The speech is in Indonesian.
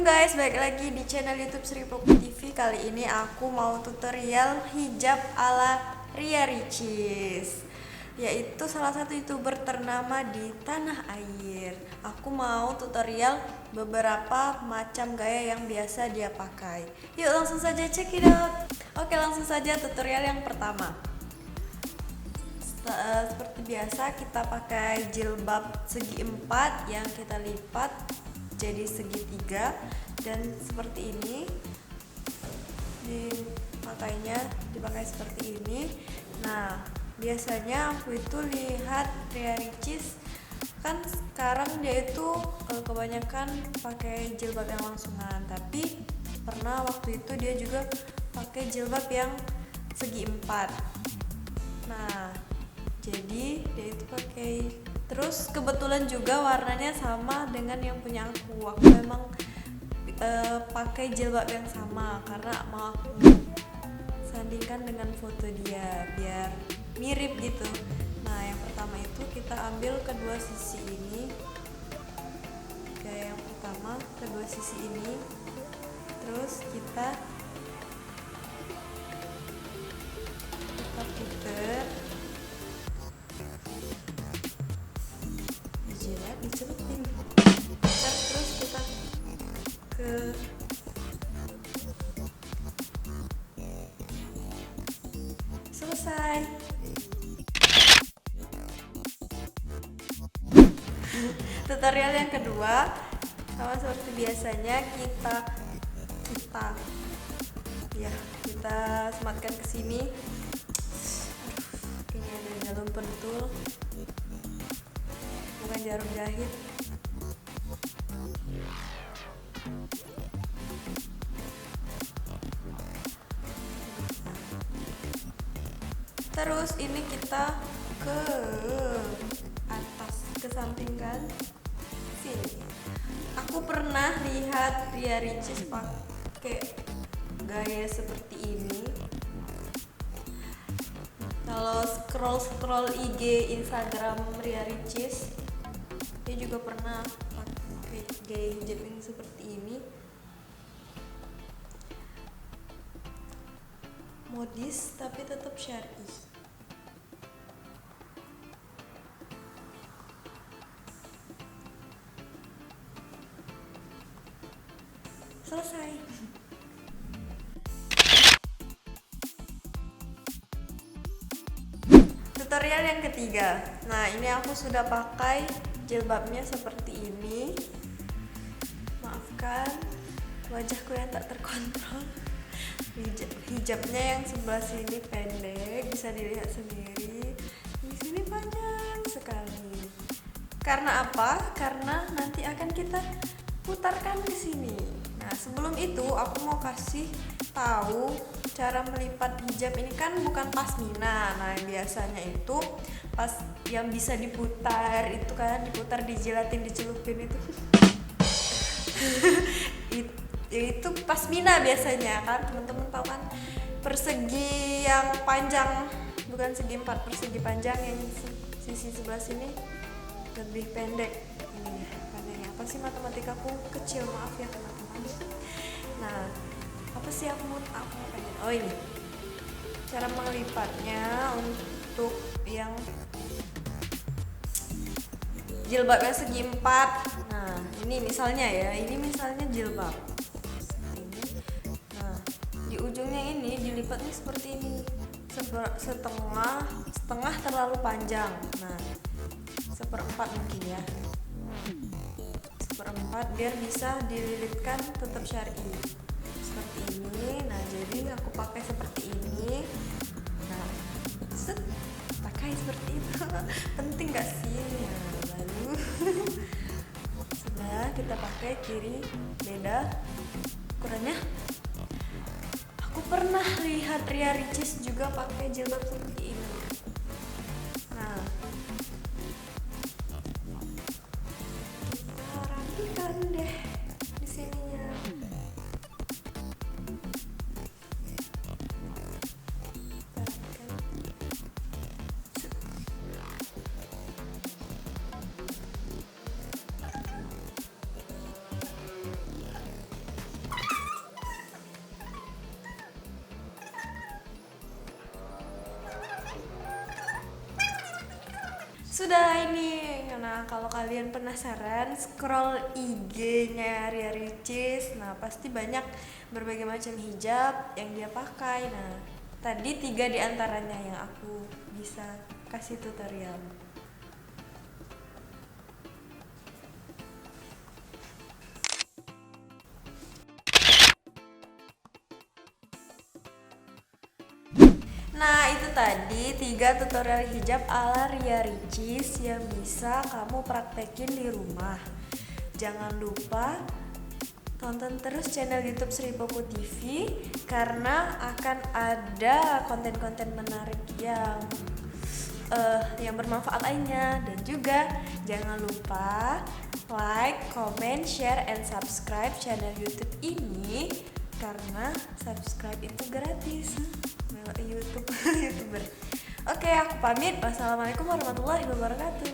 Guys, balik lagi di channel YouTube Sri Popi TV. Kali ini aku mau tutorial hijab ala Ria Ricis, yaitu salah satu YouTuber ternama di tanah air. Aku mau tutorial beberapa macam gaya yang biasa dia pakai. Yuk langsung saja check it out. Oke, langsung saja tutorial yang pertama. Seperti biasa kita pakai jilbab segi 4 yang kita lipat jadi segitiga, dan seperti ini dipakai seperti ini. Nah, biasanya aku itu lihat Ria Ricis kan sekarang dia itu kebanyakan pakai jilbab yang langsungan, tapi pernah waktu itu dia juga pakai jilbab yang segi 4. Nah, jadi dia itu pakai, terus kebetulan juga warnanya sama dengan yang punya aku. Aku memang pakai jilbab yang sama karena mau aku sandingkan dengan foto dia biar mirip gitu. Nah, yang pertama itu kita ambil kedua sisi ini, kayak yang pertama kedua sisi ini, terus kita putar, dicelupin, terus kita ke selesai. Tutorial yang kedua sama seperti biasanya, kita sematkan ke sini. Ini ada jarum pentul, bukan jarum jahit. Terus ini kita ke atas, ke samping kan, sini. Aku pernah lihat Ria Ricis pakai gaya seperti ini. Kalau scroll IG Instagram Ria Ricis, dia juga pernah pakai gaya hijab ini seperti ini. Modis tapi tetap syar'i. Selesai. Tutorial yang ketiga. Nah, ini aku sudah pakai jilbabnya seperti ini. Maafkan wajahku yang tak terkontrol. Hijabnya yang sebelah sini pendek, bisa dilihat sendiri. Di sini panjang sekali. Karena apa? Karena nanti akan kita putarkan di sini. Nah, sebelum itu aku mau kasih tahu cara melipat hijab ini kan bukan pasmina. Nah, biasanya itu pas yang bisa diputar itu kan, diputar, dijilatin, dicelupin itu. Itu pasmina biasanya kan, teman-teman tahu kan, persegi yang panjang, bukan segi 4, persegi panjang yang sisi sebelah sini lebih pendek. Ini panjangnya apa sih, matematikaku kecil, maaf ya teman-teman. Nah, apa sih aku mau pengen, oh ini cara melipatnya untuk yang jilbabnya segi 4. Nah, ini misalnya jilbab ini. Nah, di ujungnya ini dilipatnya seperti ini, setengah terlalu panjang. Nah, 1/4 mungkin ya, 1/4 biar bisa dililitkan tetap syar'i seperti ini. Nah, jadi aku pakai seperti ini. Nah, pakai seperti itu. Penting gak sih? Nah, lalu sudah kita pakai kiri, beda ukurannya. Aku pernah lihat Ria Ricis juga pakai jilbab seperti ini. Nah, kita rapikan deh di sininya. Sudah ini. Nah, kalau kalian penasaran, scroll IG-nya Ria Ricis. Nah, pasti banyak berbagai macam hijab yang dia pakai. Nah, tadi 3 di antaranya yang aku bisa kasih tutorial. Nah, itu tadi 3 tutorial hijab ala Ria Ricis yang bisa kamu praktekin di rumah. Jangan lupa tonton terus channel YouTube Sri Poku TV karena akan ada konten-konten menarik yang bermanfaat lainnya. Dan juga jangan lupa like, comment, share, and subscribe channel YouTube ini karena subscribe itu gratis. YouTube YouTuber. Oke, aku pamit. Wassalamualaikum warahmatullahi wabarakatuh.